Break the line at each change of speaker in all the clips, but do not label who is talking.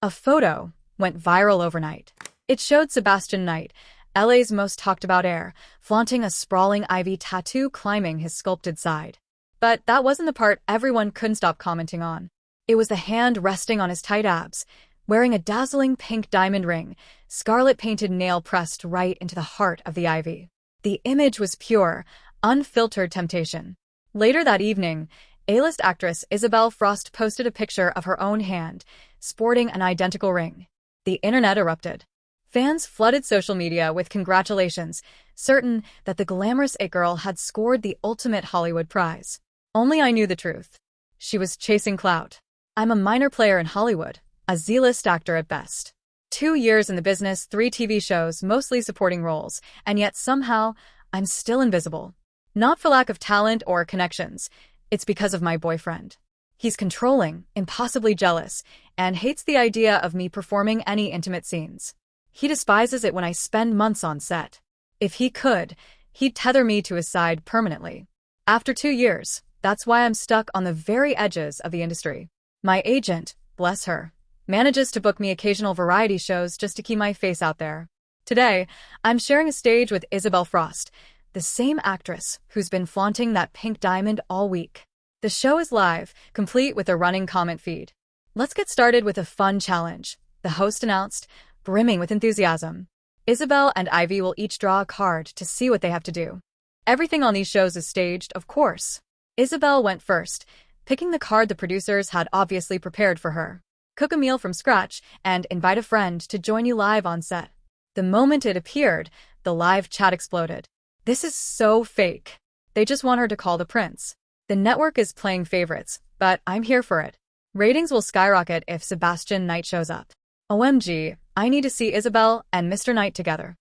A photo went viral overnight. It showed Sebastian Knight, LA's most talked about heir, flaunting a sprawling ivy tattoo climbing his sculpted side. But that wasn't the part everyone couldn't stop commenting on. It was the hand resting on his tight abs, wearing a dazzling pink diamond ring, scarlet-painted nail pressed right into the heart of the ivy. The image was pure, unfiltered temptation. Later that evening, A-list actress Isabel Frost posted a picture of her own hand, sporting an identical ring. The internet erupted. Fans flooded social media with congratulations, certain that the glamorous it-girl had scored the ultimate Hollywood prize. Only I knew the truth. She was chasing clout. I'm a minor player in Hollywood, a Z-list actor at best. 2 years in the business, 3 TV shows, mostly supporting roles, and yet somehow, I'm still invisible. Not for lack of talent or connections, it's because of my boyfriend. He's controlling, impossibly jealous, and hates the idea of me performing any intimate scenes. He despises it when I spend months on set. If he could, he'd tether me to his side permanently. After 2 years, that's why I'm stuck on the very edges of the industry. My agent, bless her, manages to book me occasional variety shows just to keep my face out there. Today, I'm sharing a stage with Isabel Frost, the same actress who's been flaunting that pink diamond all week. The show is live, complete with a running comment feed. Let's get started with a fun challenge, the host announced, brimming with enthusiasm. Isabel and Ivy will each draw a card to see what they have to do. Everything on these shows is staged, of course. Isabel went first, picking the card the producers had obviously prepared for her. Cook a meal from scratch and invite a friend to join you live on set. The moment it appeared, the live chat exploded. This is so fake. They just want her to call the prince. The network is playing favorites, but I'm here for it. Ratings will skyrocket if Sebastian Knight shows up. OMG, I need to see Isabel and Mr. Knight together.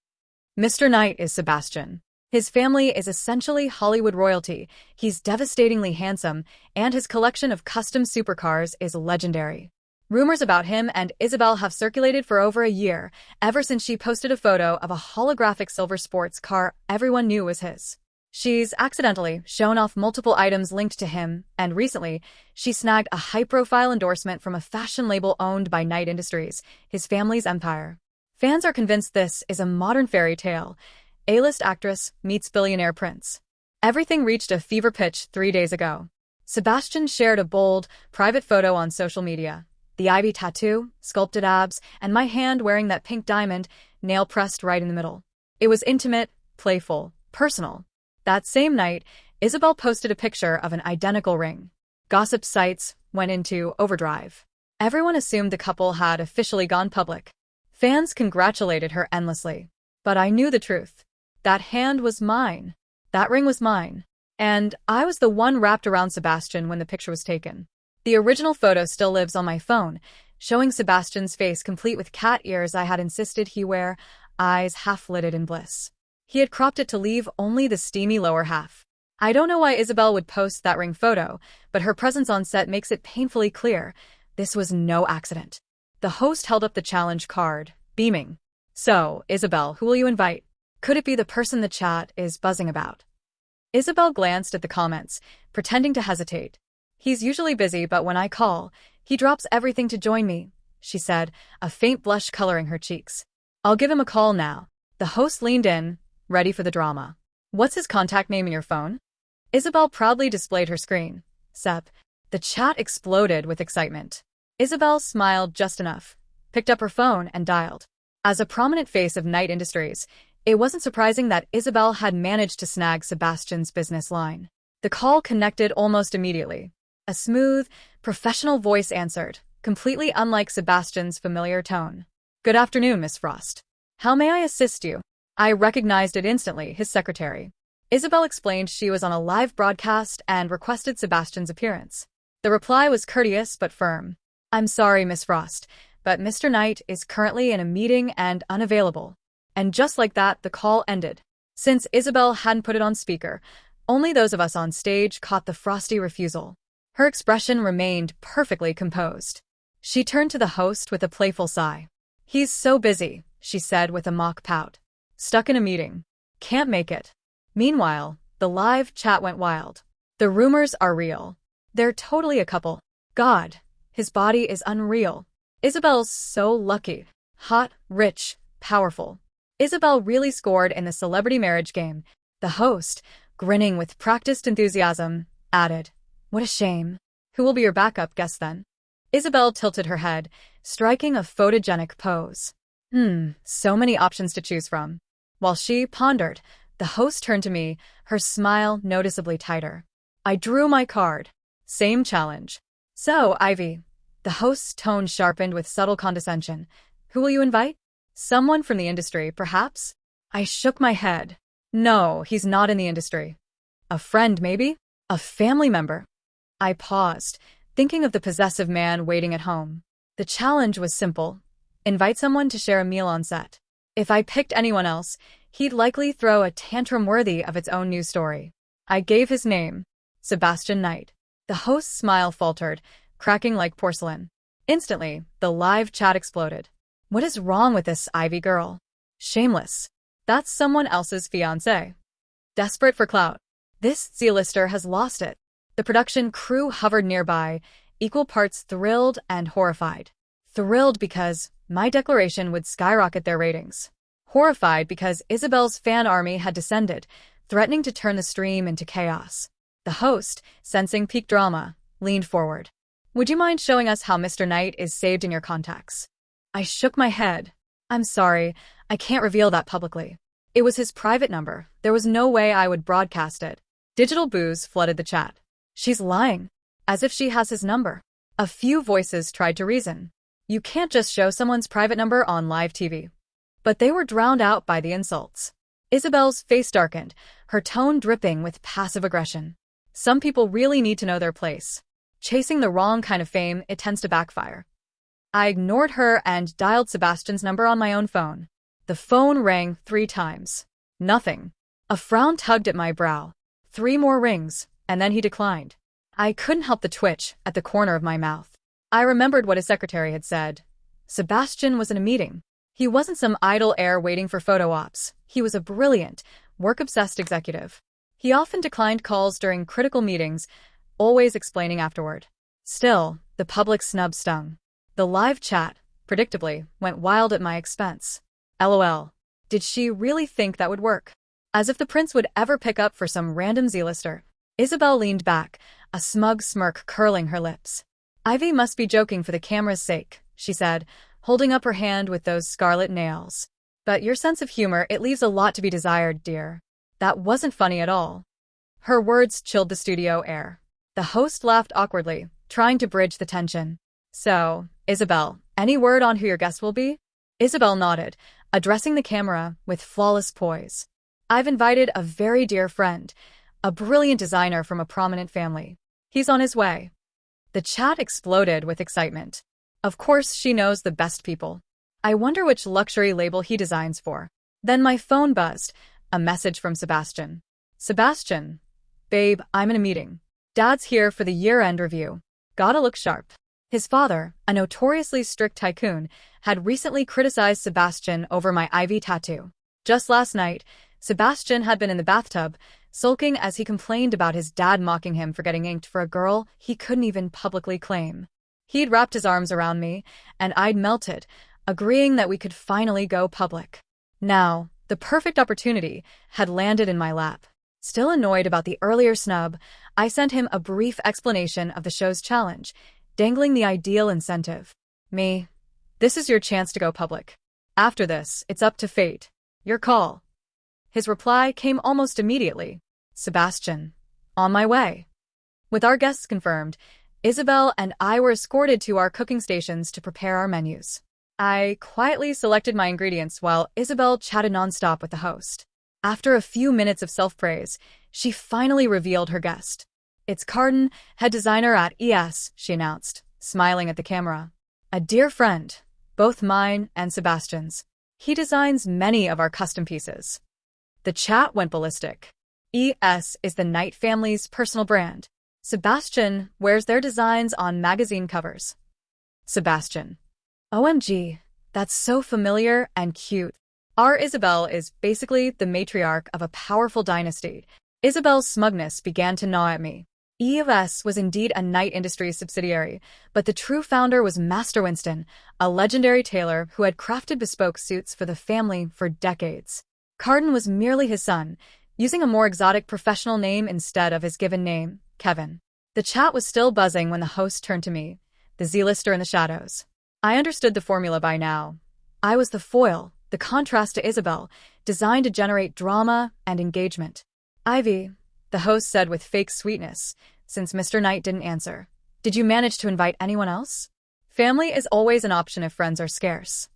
Mr. Knight is Sebastian. His family is essentially Hollywood royalty, he's devastatingly handsome, and his collection of custom supercars is legendary. Rumors about him and Isabel have circulated for over a year, ever since she posted a photo of a holographic silver sports car everyone knew was his. She's accidentally shown off multiple items linked to him, and recently, she snagged a high-profile endorsement from a fashion label owned by Knight Industries, his family's empire. Fans are convinced this is a modern fairy tale. A-list actress meets billionaire prince. Everything reached a fever pitch 3 days ago. Sebastian shared a bold, private photo on social media. The ivy tattoo, sculpted abs, and my hand wearing that pink diamond, nail pressed right in the middle. It was intimate, playful, personal. That same night, Isabel posted a picture of an identical ring. Gossip sites went into overdrive. Everyone assumed the couple had officially gone public. Fans congratulated her endlessly. But I knew the truth. That hand was mine. That ring was mine. And I was the one wrapped around Sebastian when the picture was taken. The original photo still lives on my phone, showing Sebastian's face complete with cat ears I had insisted he wear, eyes half-lidded in bliss. He had cropped it to leave only the steamy lower half. I don't know why Isabel would post that ring photo, but her presence on set makes it painfully clear this was no accident. The host held up the challenge card, beaming. So, Isabel, who will you invite? Could it be the person the chat is buzzing about? Isabel glanced at the comments, pretending to hesitate. He's usually busy, but when I call, he drops everything to join me, she said, a faint blush coloring her cheeks. I'll give him a call now. The host leaned in, ready for the drama. What's his contact name in your phone? Isabel proudly displayed her screen. Sep. The chat exploded with excitement. Isabel smiled just enough, picked up her phone and dialed. As a prominent face of Knight Industries, it wasn't surprising that Isabel had managed to snag Sebastian's business line. The call connected almost immediately. A smooth, professional voice answered, completely unlike Sebastian's familiar tone. Good afternoon, Miss Frost. How may I assist you? I recognized it instantly, his secretary. Isabel explained she was on a live broadcast and requested Sebastian's appearance. The reply was courteous but firm. I'm sorry, Miss Frost, but Mr. Knight is currently in a meeting and unavailable. And just like that, the call ended. Since Isabel hadn't put it on speaker, only those of us on stage caught the frosty refusal. Her expression remained perfectly composed. She turned to the host with a playful sigh. He's so busy, she said with a mock pout. Stuck in a meeting. Can't make it. Meanwhile, the live chat went wild. The rumors are real. They're totally a couple. God, his body is unreal. Isabel's so lucky. Hot, rich, powerful. Isabel really scored in the celebrity marriage game. The host, grinning with practiced enthusiasm, added, "What a shame. Who will be your backup guest then?" Isabel tilted her head, striking a photogenic pose. So many options to choose from. While she pondered, the host turned to me, her smile noticeably tighter. I drew my card. Same challenge. "So, Ivy," the host's tone sharpened with subtle condescension, "who will you invite? Someone from the industry, perhaps?" I shook my head. No, he's not in the industry. A friend, maybe? A family member? I paused, thinking of the possessive man waiting at home. The challenge was simple. Invite someone to share a meal on set. If I picked anyone else, he'd likely throw a tantrum worthy of its own news story. I gave his name. Sebastian Knight. The host's smile faltered, cracking like porcelain. Instantly, the live chat exploded. What is wrong with this Ivy girl? Shameless. That's someone else's fiancé. Desperate for clout. This Z-lister has lost it. The production crew hovered nearby, equal parts thrilled and horrified. Thrilled because my declaration would skyrocket their ratings. Horrified because Isabel's fan army had descended, threatening to turn the stream into chaos. The host, sensing peak drama, leaned forward. "Would you mind showing us how Mr. Knight is saved in your contacts?" I shook my head. "I'm sorry, I can't reveal that publicly. It was his private number. There was no way I would broadcast it." Digital boos flooded the chat. She's lying. As if she has his number. A few voices tried to reason. You can't just show someone's private number on live TV. But they were drowned out by the insults. Isabel's face darkened, her tone dripping with passive aggression. Some people really need to know their place. Chasing the wrong kind of fame, it tends to backfire. I ignored her and dialed Sebastian's number on my own phone. The phone rang 3 times. Nothing. A frown tugged at my brow. 3 more rings, and then he declined. I couldn't help the twitch at the corner of my mouth. I remembered what his secretary had said. Sebastian was in a meeting. He wasn't some idle heir waiting for photo ops. He was a brilliant, work-obsessed executive. He often declined calls during critical meetings, always explaining afterward. Still, the public snub stung. The live chat, predictably, went wild at my expense. LOL. Did she really think that would work? As if the prince would ever pick up for some random Z-lister. Isabel leaned back, a smug smirk curling her lips. "Ivy must be joking for the camera's sake," she said, holding up her hand with those scarlet nails. "But your sense of humor, it leaves a lot to be desired, dear." That wasn't funny at all. Her words chilled the studio air. The host laughed awkwardly, trying to bridge the tension. "So, Isabel, any word on who your guest will be?" Isabel nodded, addressing the camera with flawless poise. "I've invited a very dear friend, a brilliant designer from a prominent family. He's on his way." The chat exploded with excitement. Of course she knows the best people. I wonder which luxury label he designs for. Then my phone buzzed, a message from Sebastian. "Sebastian. Babe, I'm in a meeting. Dad's here for the year-end review. Gotta look sharp." His father, a notoriously strict tycoon, had recently criticized Sebastian over my Ivy tattoo. Just last night, Sebastian had been in the bathtub, sulking as he complained about his dad mocking him for getting inked for a girl he couldn't even publicly claim. He'd wrapped his arms around me, and I'd melted, agreeing that we could finally go public. Now, the perfect opportunity had landed in my lap. Still annoyed about the earlier snub, I sent him a brief explanation of the show's challenge, dangling the ideal incentive. "Me. This is your chance to go public. After this, it's up to fate. Your call." His reply came almost immediately. "Sebastian. On my way." With our guests confirmed, Isabel and I were escorted to our cooking stations to prepare our menus. I quietly selected my ingredients while Isabel chatted nonstop with the host. After a few minutes of self-praise, she finally revealed her guest. "It's Carden, head designer at ES," she announced, smiling at the camera. "A dear friend, both mine and Sebastian's. He designs many of our custom pieces." The chat went ballistic. ES is the Knight family's personal brand. Sebastian wears their designs on magazine covers. Sebastian. OMG, that's so familiar and cute. Our Isabel is basically the matriarch of a powerful dynasty. Isabel's smugness began to gnaw at me. EOS was indeed a Knight Industries subsidiary, but the true founder was Master Winston, a legendary tailor who had crafted bespoke suits for the family for decades. Carden was merely his son, using a more exotic professional name instead of his given name, Kevin. The chat was still buzzing when the host turned to me, the Z-lister in the shadows. I understood the formula by now. I was the foil, the contrast to Isabel, designed to generate drama and engagement. Ivy, the host said with fake sweetness, since Mr. Knight didn't answer. Did you manage to invite anyone else? Family is always an option if friends are scarce.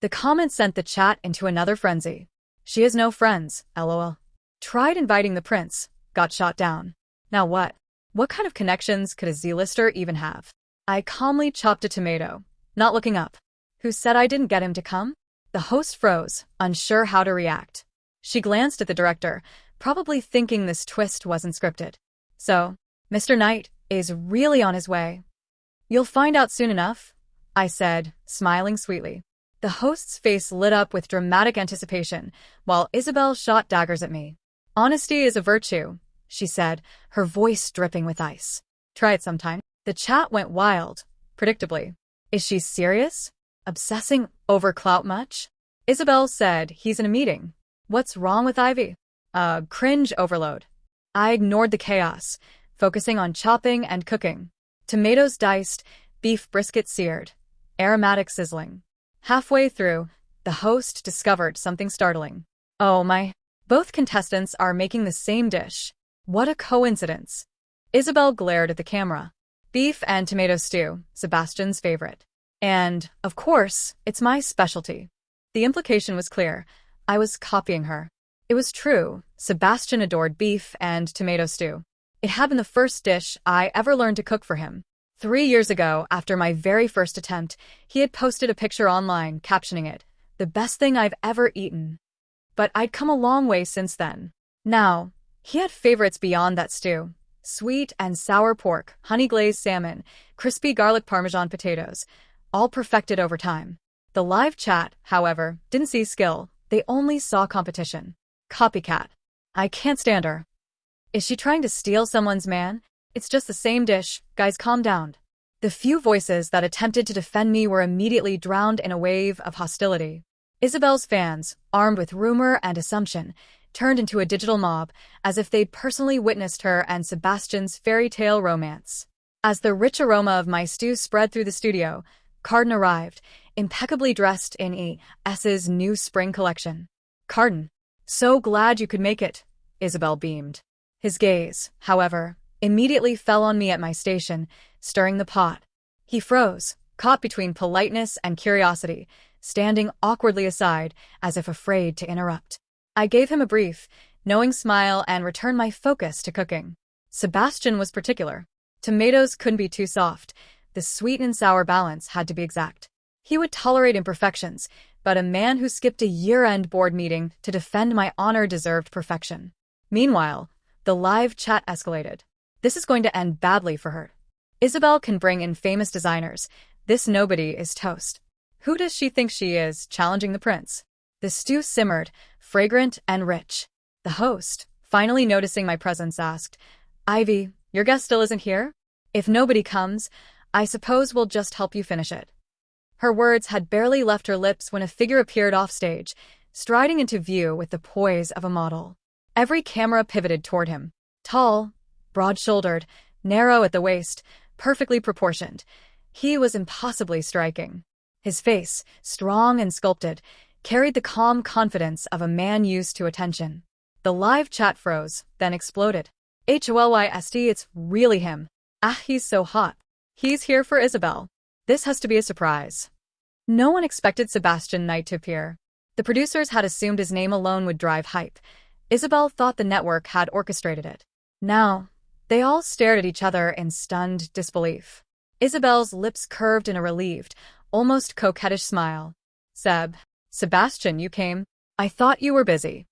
The comment sent the chat into another frenzy. She has no friends, lol. Tried inviting the prince, got shot down. Now what? What kind of connections could a Z-lister even have? I calmly chopped a tomato, not looking up. Who said I didn't get him to come? The host froze, unsure how to react. She glanced at the director, probably thinking this twist wasn't scripted. So, Mr. Knight is really on his way. You'll find out soon enough, I said, smiling sweetly. The host's face lit up with dramatic anticipation, while Isabel shot daggers at me. Honesty is a virtue, she said, her voice dripping with ice. Try it sometime. The chat went wild, predictably. Is she serious? Obsessing over clout much? Isabel said he's in a meeting. What's wrong with Ivy? Cringe overload. I ignored the chaos, focusing on chopping and cooking. Tomatoes diced, beef brisket seared, aromatic sizzling. Halfway through, the host discovered something startling. Oh my, both contestants are making the same dish. What a coincidence. Isabel glared at the camera. Beef and tomato stew, Sebastian's favorite. And, of course, it's my specialty. The implication was clear. I was copying her. It was true. Sebastian adored beef and tomato stew. It had been the first dish I ever learned to cook for him. 3 years ago, after my very first attempt, he had posted a picture online, captioning it, "The best thing I've ever eaten." But I'd come a long way since then. Now, he had favorites beyond that stew. Sweet and sour pork, honey-glazed salmon, crispy garlic parmesan potatoes, all perfected over time. The live chat, however, didn't see skill. They only saw competition. Copycat. I can't stand her. Is she trying to steal someone's man? It's just the same dish. Guys, calm down. The few voices that attempted to defend me were immediately drowned in a wave of hostility. Isabel's fans, armed with rumor and assumption, turned into a digital mob, as if they'd personally witnessed her and Sebastian's fairy tale romance. As the rich aroma of my stew spread through the studio, Carden arrived, impeccably dressed in ES's new spring collection. Carden, so glad you could make it, Isabel beamed. His gaze, however, immediately fell on me at my station, stirring the pot. He froze, caught between politeness and curiosity, standing awkwardly aside, as if afraid to interrupt. I gave him a brief, knowing smile and returned my focus to cooking. Sebastian was particular. Tomatoes couldn't be too soft. The sweet and sour balance had to be exact. He would tolerate imperfections, but a man who skipped a year-end board meeting to defend my honor deserved perfection. Meanwhile, the live chat escalated. This is going to end badly for her. Isabel can bring in famous designers. This nobody is toast. Who does she think she is, challenging the prince? The stew simmered, fragrant and rich. The host, finally noticing my presence, asked, Ivy, your guest still isn't here? If nobody comes, I suppose we'll just help you finish it. Her words had barely left her lips when a figure appeared offstage, striding into view with the poise of a model. Every camera pivoted toward him. Tall, broad-shouldered, narrow at the waist, perfectly proportioned. He was impossibly striking. His face, strong and sculpted, carried the calm confidence of a man used to attention. The live chat froze, then exploded. HOLYST, it's really him. Ah, he's so hot. He's here for Isabel. This has to be a surprise. No one expected Sebastian Knight to appear. The producers had assumed his name alone would drive hype. Isabel thought the network had orchestrated it. Now, they all stared at each other in stunned disbelief. Isabel's lips curved in a relieved, almost coquettish smile. Sebastian, you came. I thought you were busy.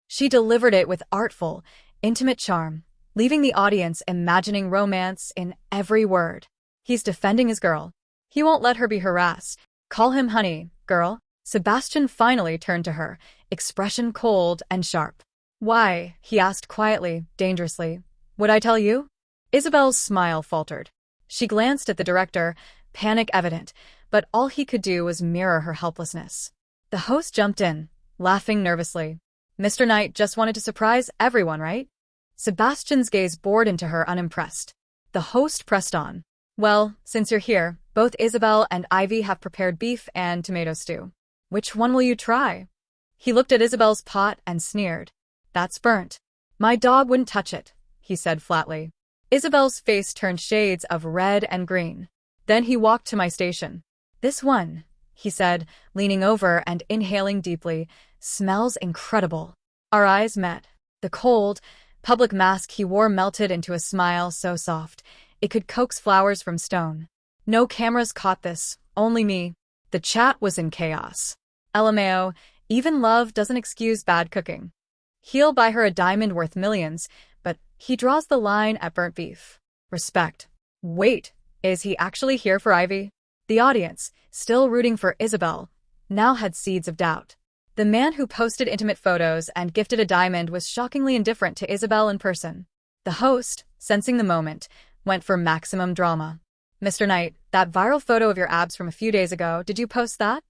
She delivered it with artful, intimate charm, leaving the audience imagining romance in every word. He's defending his girl. He won't let her be harassed. Call him honey, girl. Sebastian finally turned to her, expression cold and sharp. Why, he asked quietly, dangerously. Would I tell you? Isabel's smile faltered. She glanced at the director, panic evident, but all he could do was mirror her helplessness. The host jumped in, laughing nervously. Mr. Knight just wanted to surprise everyone, right? Sebastian's gaze bored into her, unimpressed. The host pressed on. Well, since you're here, both Isabel and Ivy have prepared beef and tomato stew. Which one will you try? He looked at Isabel's pot and sneered. That's burnt. My dog wouldn't touch it, he said flatly. Isabel's face turned shades of red and green. Then he walked to my station. This one, he said, leaning over and inhaling deeply, smells incredible. Our eyes met. The cold, public mask he wore melted into a smile so soft, it could coax flowers from stone. No cameras caught this, only me. The chat was in chaos. LMAO, even love doesn't excuse bad cooking. He'll buy her a diamond worth millions, but he draws the line at burnt beef. Respect. Wait, is he actually here for Ivy? The audience, still rooting for Isabel, now had seeds of doubt. The man who posted intimate photos and gifted a diamond was shockingly indifferent to Isabel in person. The host, sensing the moment, went for maximum drama. Mr. Knight, that viral photo of your abs from a few days ago, did you post that?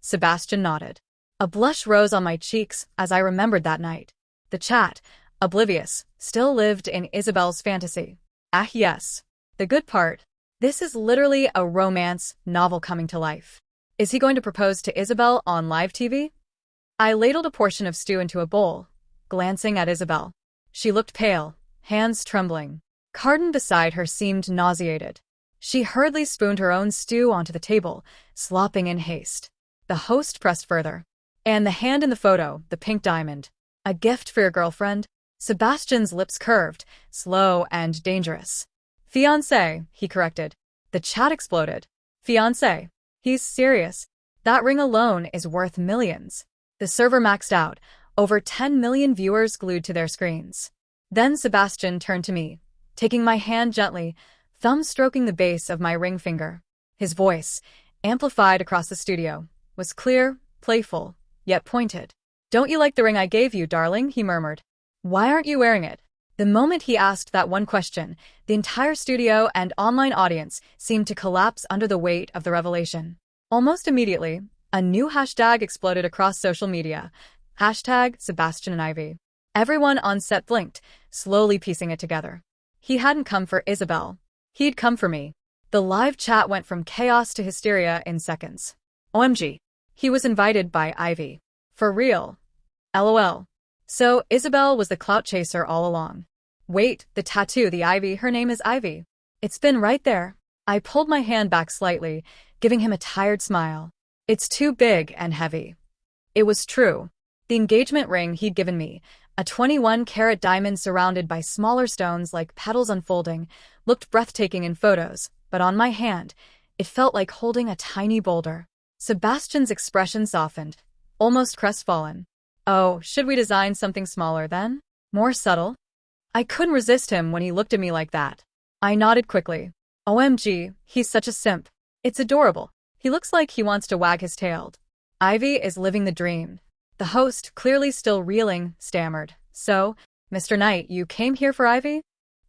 Sebastian nodded. A blush rose on my cheeks as I remembered that night. The chat, oblivious, still lived in Isabel's fantasy. Ah yes. The good part. This is literally a romance novel coming to life. Is he going to propose to Isabel on live TV? I ladled a portion of stew into a bowl, glancing at Isabel. She looked pale, hands trembling. Carden beside her seemed nauseated. She hurriedly spooned her own stew onto the table, slopping in haste. The host pressed further. And the hand in the photo, the pink diamond. A gift for your girlfriend? Sebastian's lips curved, slow and dangerous. Fiancé, he corrected. The chat exploded. Fiancé. He's serious. That ring alone is worth millions. The server maxed out, over 10 million viewers glued to their screens. Then Sebastian turned to me, taking my hand gently, thumb stroking the base of my ring finger. His voice, amplified across the studio, was clear, playful, yet pointed. Don't you like the ring I gave you, darling? He murmured. Why aren't you wearing it? The moment he asked that one question, the entire studio and online audience seemed to collapse under the weight of the revelation. Almost immediately, a new hashtag exploded across social media. Hashtag Sebastian and Ivy. Everyone on set blinked, slowly piecing it together. He hadn't come for Isabel. He'd come for me. The live chat went from chaos to hysteria in seconds. OMG. He was invited by Ivy. For real. LOL. So, Isabel was the clout chaser all along. Wait, the tattoo, the Ivy, her name is Ivy. It's been right there. I pulled my hand back slightly, giving him a tired smile. It's too big and heavy. It was true. The engagement ring he'd given me, a 21-carat diamond surrounded by smaller stones like petals unfolding, looked breathtaking in photos, but on my hand, it felt like holding a tiny boulder. Sebastian's expression softened, almost crestfallen. Oh, should we design something smaller then? More subtle? I couldn't resist him when he looked at me like that. I nodded quickly. OMG, he's such a simp. It's adorable. He looks like he wants to wag his tail. Ivy is living the dream. The host, clearly still reeling, stammered. So, Mr. Knight, you came here for Ivy?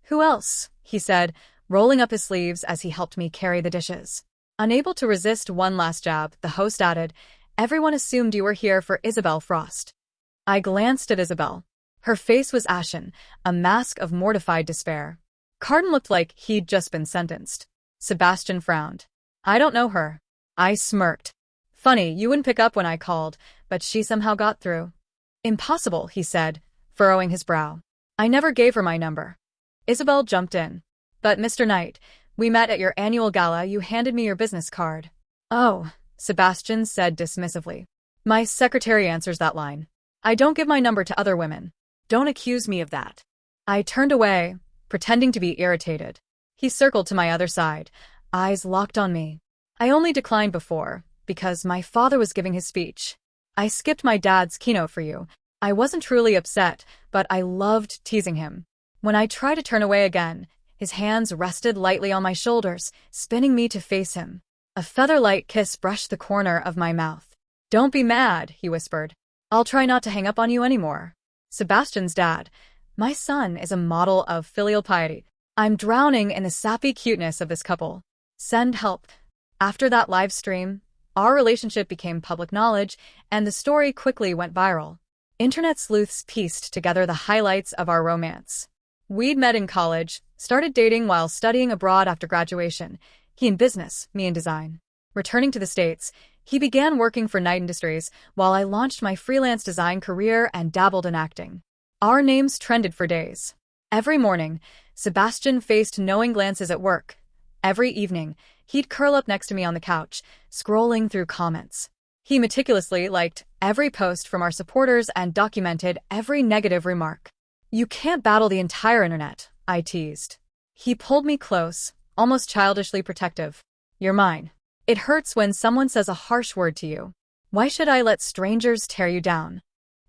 Who else? He said, rolling up his sleeves as he helped me carry the dishes. Unable to resist one last jab, the host added, everyone assumed you were here for Isabel Frost. I glanced at Isabel. Her face was ashen, a mask of mortified despair. Carden looked like he'd just been sentenced. Sebastian frowned. I don't know her. I smirked. Funny, you wouldn't pick up when I called, but she somehow got through. Impossible, he said, furrowing his brow. I never gave her my number. Isabel jumped in. But Mr. Knight, we met at your annual gala, you handed me your business card. Oh, Sebastian said dismissively. My secretary answers that line. I don't give my number to other women. Don't accuse me of that. I turned away, pretending to be irritated. He circled to my other side, eyes locked on me. I only declined before, because my father was giving his speech. I skipped my dad's keynote for you. I wasn't truly upset, but I loved teasing him. When I tried to turn away again, his hands rested lightly on my shoulders, spinning me to face him. A feather-light kiss brushed the corner of my mouth. Don't be mad, he whispered. I'll try not to hang up on you anymore. Sebastian's dad, my son, is a model of filial piety. I'm drowning in the sappy cuteness of this couple. Send help. After that live stream, our relationship became public knowledge, and the story quickly went viral. Internet sleuths pieced together the highlights of our romance. We'd met in college, started dating while studying abroad after graduation. He in business, me in design. Returning to the States, he began working for Knight Industries while I launched my freelance design career and dabbled in acting. Our names trended for days. Every morning, Sebastian faced knowing glances at work. Every evening, he'd curl up next to me on the couch, scrolling through comments. He meticulously liked every post from our supporters and documented every negative remark. You can't battle the entire internet, I teased. He pulled me close, almost childishly protective. You're mine. It hurts when someone says a harsh word to you. Why should I let strangers tear you down?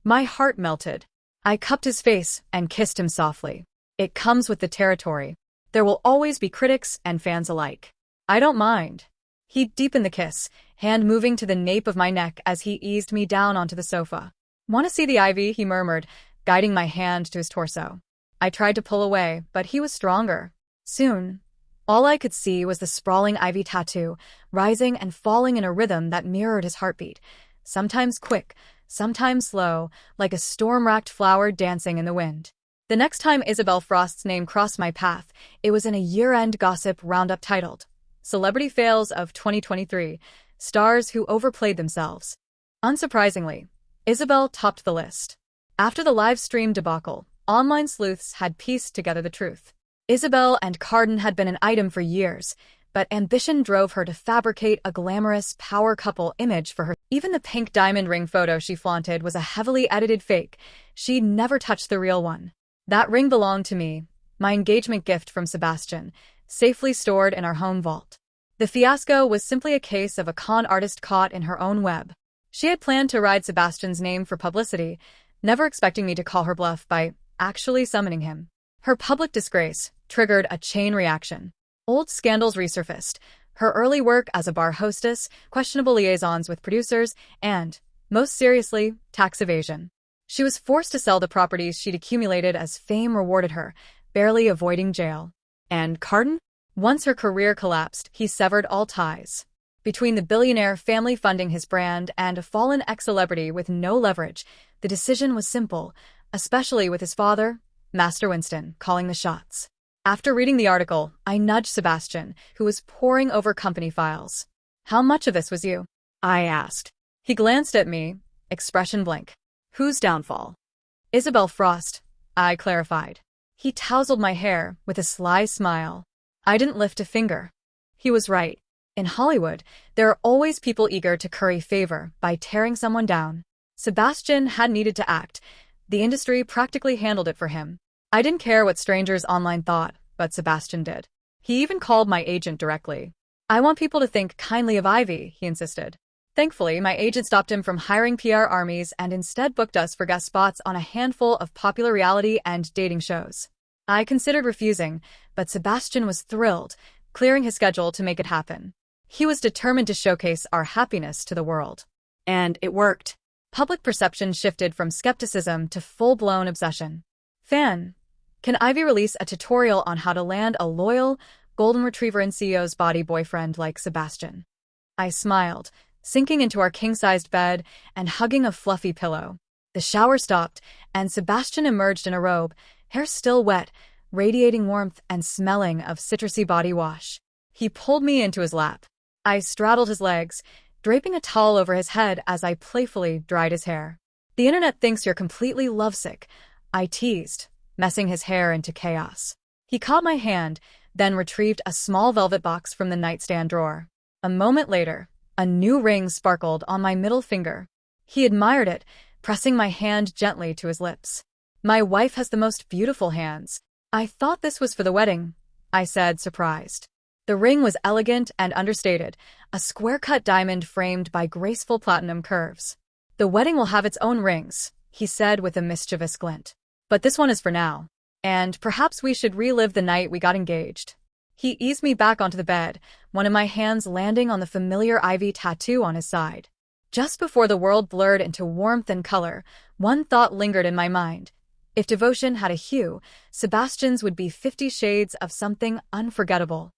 My heart melted. I cupped his face and kissed him softly. It comes with the territory. There will always be critics and fans alike. I don't mind. He deepened the kiss, hand moving to the nape of my neck as he eased me down onto the sofa. Want to see the ivy? He murmured, guiding my hand to his torso. I tried to pull away, but he was stronger. Soon, all I could see was the sprawling ivy tattoo, rising and falling in a rhythm that mirrored his heartbeat, sometimes quick, sometimes slow, like a storm-racked flower dancing in the wind. The next time Isabel Frost's name crossed my path, it was in a year-end gossip roundup titled, Celebrity Fails of 2023, Stars Who Overplayed Themselves. Unsurprisingly, Isabel topped the list. After the live stream debacle, online sleuths had pieced together the truth. Isabel and Carden had been an item for years, but ambition drove her to fabricate a glamorous power couple image for her. Even the pink diamond ring photo she flaunted was a heavily edited fake. She'd never touched the real one. That ring belonged to me, my engagement gift from Sebastian, safely stored in our home vault. The fiasco was simply a case of a con artist caught in her own web. She had planned to ride Sebastian's name for publicity, never expecting me to call her bluff by actually summoning him. Her public disgrace triggered a chain reaction. Old scandals resurfaced, her early work as a bar hostess, questionable liaisons with producers, and, most seriously, tax evasion. She was forced to sell the properties she'd accumulated as fame rewarded her, barely avoiding jail. And Carden? Once her career collapsed, he severed all ties. Between the billionaire family funding his brand and a fallen ex-celebrity with no leverage, the decision was simple, especially with his father, Master Winston, calling the shots. After reading the article, I nudged Sebastian, who was poring over company files. How much of this was you? I asked. He glanced at me, expression blank. Whose downfall? Isabel Frost, I clarified. He tousled my hair with a sly smile. I didn't lift a finger. He was right. In Hollywood, there are always people eager to curry favor by tearing someone down. Sebastian had needed to act. The industry practically handled it for him. I didn't care what strangers online thought, but Sebastian did. He even called my agent directly. I want people to think kindly of Ivy, he insisted. Thankfully, my agent stopped him from hiring PR armies and instead booked us for guest spots on a handful of popular reality and dating shows. I considered refusing, but Sebastian was thrilled, clearing his schedule to make it happen. He was determined to showcase our happiness to the world. And it worked. Public perception shifted from skepticism to full-blown obsession. Fan, can Ivy release a tutorial on how to land a loyal, golden retriever and CEO's body boyfriend like Sebastian? I smiled, sinking into our king-sized bed and hugging a fluffy pillow. The shower stopped, and Sebastian emerged in a robe, hair still wet, radiating warmth and smelling of citrusy body wash. He pulled me into his lap. I straddled his legs, draping a towel over his head as I playfully dried his hair. The internet thinks you're completely lovesick, I teased, messing his hair into chaos. He caught my hand, then retrieved a small velvet box from the nightstand drawer. A moment later, a new ring sparkled on my middle finger. He admired it, pressing my hand gently to his lips. My wife has the most beautiful hands. I thought this was for the wedding, I said, surprised. The ring was elegant and understated, a square-cut diamond framed by graceful platinum curves. The wedding will have its own rings, he said with a mischievous glint. But this one is for now. And perhaps we should relive the night we got engaged. He eased me back onto the bed, one of my hands landing on the familiar ivy tattoo on his side. Just before the world blurred into warmth and color, one thought lingered in my mind. If devotion had a hue, Sebastian's would be 50 shades of something unforgettable.